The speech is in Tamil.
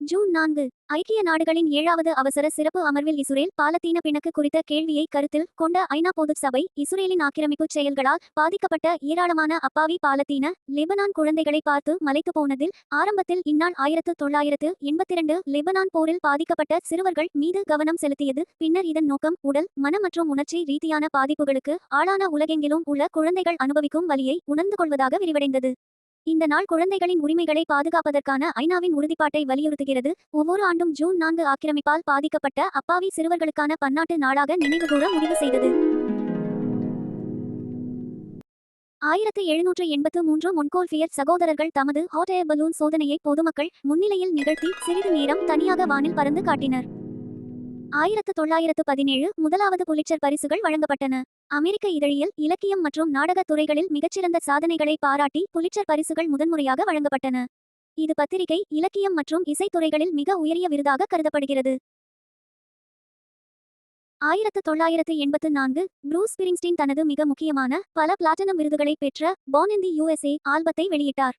ஜூன் 4 ஐக்கிய நாடுகளின் 7வது அவசர சிறப்பு அமர்வில் இசுரேல் பாலத்தீன பிணக்கு குறித்த கேள்வியை கருத்தில் கொண்ட ஐநா பொதுச் சபை இசுரேலின் ஆக்கிரமிப்புச் செயல்களால் பாதிக்கப்பட்ட ஏராளமான அப்பாவி பாலத்தீன லெபனான் குழந்தைகளை பார்த்து மலைத்து போனதில் ஆரம்பத்தில் இந்நாள் 1982 லெபனான் போரில் பாதிக்கப்பட்ட சிறுவர்கள் மீது கவனம் செலுத்தியது. பின்னர் இதன் நோக்கம் உடல் மன மற்றும் உணர்ச்சி ரீதியான பாதிப்புகளுக்கு ஆளான உலகெங்கிலும் உள்ள குழந்தைகள் அனுபவிக்கும் வலியை உணர்ந்து கொள்வதாக விரிவடைந்தது. இந்த நாள் குழந்தைகளின் உரிமைகளை பாதுகாப்பதற்கான ஐநாவின் உறுதிப்பாட்டை வலியுறுத்துகிறது. ஒவ்வொரு ஆண்டும் ஜூன் 4 ஆக்கிரமிப்பால் பாதிக்கப்பட்ட அப்பாவி சிறுவர்களுக்கான பன்னாட்டு நாளாக நினைவுகூர முடிவு செய்தது. 1783 மொன்ட்கோல்ஃபியர் சகோதரர்கள் தமது ஹாட் ஏர் பலூன் சோதனையை பொதுமக்கள் முன்னிலையில் நிகழ்த்தி சிறிது நேரம் தனியாக வானில் பறந்து காட்டினர். 1917 முதலாவது புலிட்சர் பரிசுகள் வழங்கப்பட்டன. அமெரிக்க இதழியல், இலக்கியம் மற்றும் நாடகத் துறைகளில் மிகச்சிறந்த சாதனைகளை பாராட்டி புலிட்சர் பரிசுகள் முதன்முறையாக வழங்கப்பட்டன. இது பத்திரிகை, இலக்கியம் மற்றும் இசைத்துறைகளில் மிக உயரிய விருதாக கருதப்படுகிறது. 1984 ப்ரூஸ் ஸ்பிரிங்ஸ்டீன் தனது மிக முக்கியமான பல பிளாட்டினம் விருதுகளை பெற்ற பார்ன் இன் தி USA ஆல்பத்தை வெளியிட்டார்.